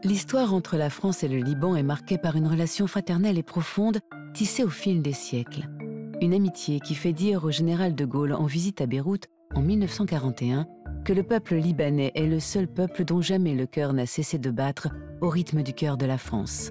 L'histoire entre la France et le Liban est marquée par une relation fraternelle et profonde tissée au fil des siècles. Une amitié qui fait dire au général de Gaulle en visite à Beyrouth en 1941 que le peuple libanais est le seul peuple dont jamais le cœur n'a cessé de battre au rythme du cœur de la France.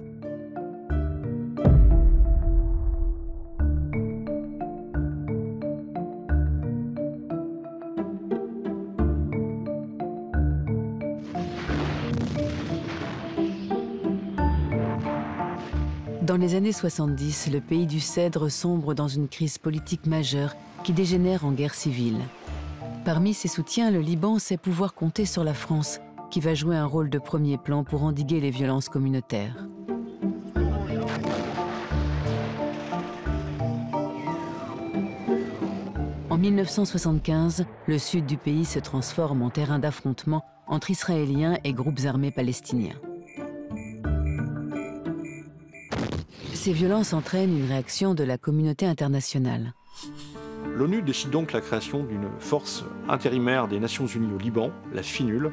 Dans les années 70, le pays du Cèdre sombre dans une crise politique majeure qui dégénère en guerre civile. Parmi ses soutiens, le Liban sait pouvoir compter sur la France, qui va jouer un rôle de premier plan pour endiguer les violences communautaires. En 1975, le sud du pays se transforme en terrain d'affrontement entre Israéliens et groupes armés palestiniens. Ces violences entraînent une réaction de la communauté internationale. L'ONU décide donc la création d'une force intérimaire des Nations Unies au Liban, la FINUL,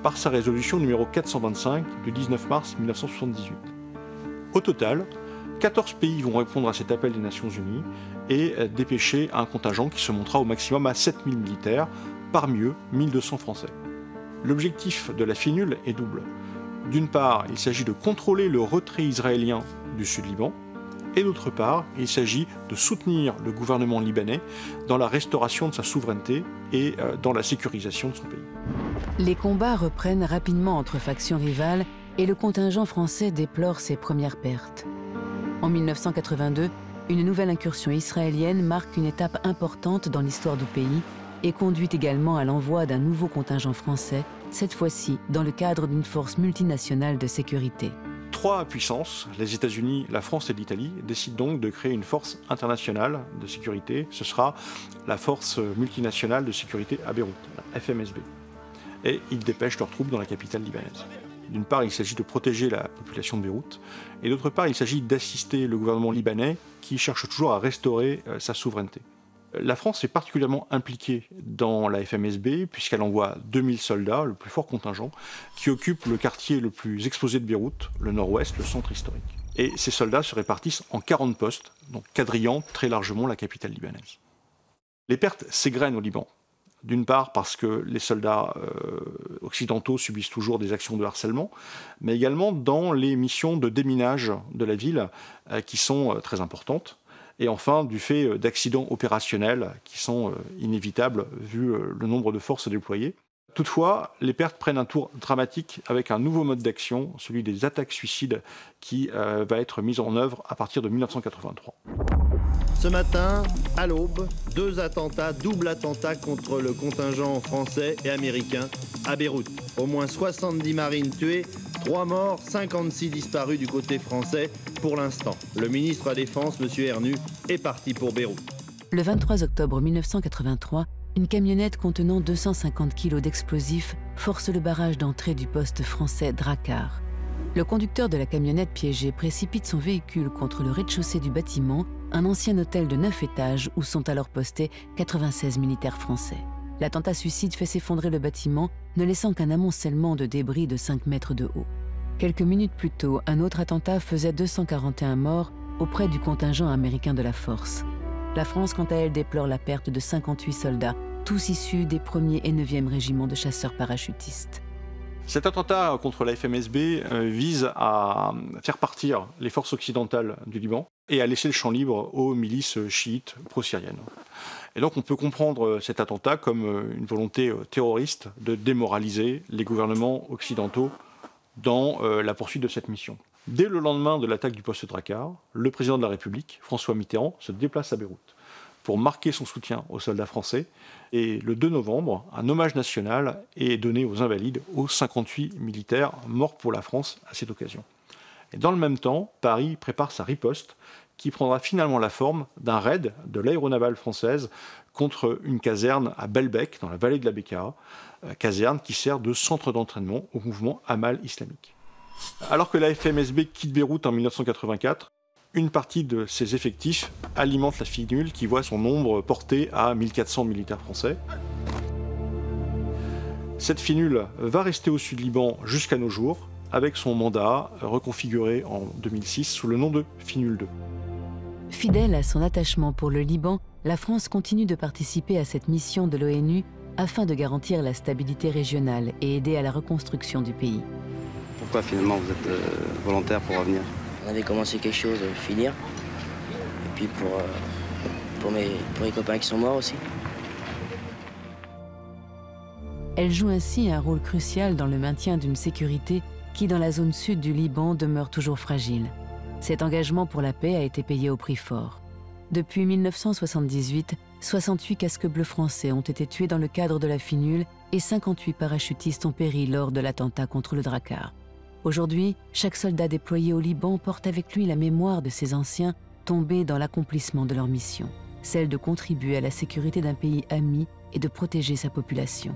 par sa résolution numéro 425 du 19 mars 1978. Au total, 14 pays vont répondre à cet appel des Nations Unies et dépêcher un contingent qui se montera au maximum à 7000 militaires, parmi eux 1200 Français. L'objectif de la FINUL est double. D'une part, il s'agit de contrôler le retrait israélien du Sud-Liban, et d'autre part, il s'agit de soutenir le gouvernement libanais dans la restauration de sa souveraineté et dans la sécurisation de son pays. Les combats reprennent rapidement entre factions rivales et le contingent français déplore ses premières pertes. En 1982, une nouvelle incursion israélienne marque une étape importante dans l'histoire du pays et conduit également à l'envoi d'un nouveau contingent français, cette fois-ci dans le cadre d'une force multinationale de sécurité. Trois puissances, les États-Unis, la France et l'Italie, décident donc de créer une force internationale de sécurité. Ce sera la force multinationale de sécurité à Beyrouth, la FMSB. Et ils dépêchent leurs troupes dans la capitale libanaise. D'une part, il s'agit de protéger la population de Beyrouth, et d'autre part, il s'agit d'assister le gouvernement libanais qui cherche toujours à restaurer sa souveraineté. La France est particulièrement impliquée dans la FMSB puisqu'elle envoie 2000 soldats, le plus fort contingent, qui occupent le quartier le plus exposé de Beyrouth, le nord-ouest, le centre historique. Et ces soldats se répartissent en 40 postes, donc quadrillant très largement la capitale libanaise. Les pertes s'égrènent au Liban. D'une part parce que les soldats occidentaux subissent toujours des actions de harcèlement, mais également dans les missions de déminage de la ville qui sont très importantes. Et enfin, du fait d'accidents opérationnels qui sont inévitables vu le nombre de forces déployées. Toutefois, les pertes prennent un tour dramatique avec un nouveau mode d'action, celui des attaques suicides, qui va être mis en œuvre à partir de 1983. Ce matin, à l'aube, double attentat contre le contingent français et américain à Beyrouth. Au moins 70 marines tuées, 3 morts, 56 disparus du côté français pour l'instant. Le ministre de la Défense, M. Ernu, est parti pour Beyrouth. Le 23 octobre 1983, une camionnette contenant 250 kg d'explosifs force le barrage d'entrée du poste français Drakkar. Le conducteur de la camionnette piégée précipite son véhicule contre le rez-de-chaussée du bâtiment, un ancien hôtel de 9 étages où sont alors postés 96 militaires français. L'attentat suicide fait s'effondrer le bâtiment, ne laissant qu'un amoncellement de débris de 5 mètres de haut. Quelques minutes plus tôt, un autre attentat faisait 241 morts auprès du contingent américain de la force. La France, quant à elle, déplore la perte de 58 soldats, tous issus des 1er et 9e régiments de chasseurs parachutistes. Cet attentat contre la FMSB vise à faire partir les forces occidentales du Liban et à laisser le champ libre aux milices chiites pro-syriennes. Et donc on peut comprendre cet attentat comme une volonté terroriste de démoraliser les gouvernements occidentaux dans la poursuite de cette mission. Dès le lendemain de l'attaque du poste Drakkar, le président de la République, François Mitterrand, se déplace à Beyrouth pour marquer son soutien aux soldats français. Et le 2 novembre, un hommage national est donné aux Invalides, aux 58 militaires morts pour la France à cette occasion. Et dans le même temps, Paris prépare sa riposte qui prendra finalement la forme d'un raid de l'aéronavale française contre une caserne à Belbek, dans la vallée de la Bekaa, caserne qui sert de centre d'entraînement au mouvement Amal islamique. Alors que la FMSB quitte Beyrouth en 1984, une partie de ses effectifs alimente la FINUL qui voit son nombre porté à 1400 militaires français. Cette FINUL va rester au Sud-Liban jusqu'à nos jours, avec son mandat reconfiguré en 2006 sous le nom de FINUL 2. Fidèle à son attachement pour le Liban, la France continue de participer à cette mission de l'ONU afin de garantir la stabilité régionale et aider à la reconstruction du pays. Pourquoi finalement vous êtes volontaire pour revenir? On avait commencé quelque chose, finir. Et puis pour les copains qui sont morts aussi. Elle joue ainsi un rôle crucial dans le maintien d'une sécurité qui, dans la zone sud du Liban, demeure toujours fragile. Cet engagement pour la paix a été payé au prix fort. Depuis 1978, 68 casques bleus français ont été tués dans le cadre de la FINUL et 58 parachutistes ont péri lors de l'attentat contre le Drakkar. Aujourd'hui, chaque soldat déployé au Liban porte avec lui la mémoire de ces anciens tombés dans l'accomplissement de leur mission, celle de contribuer à la sécurité d'un pays ami et de protéger sa population.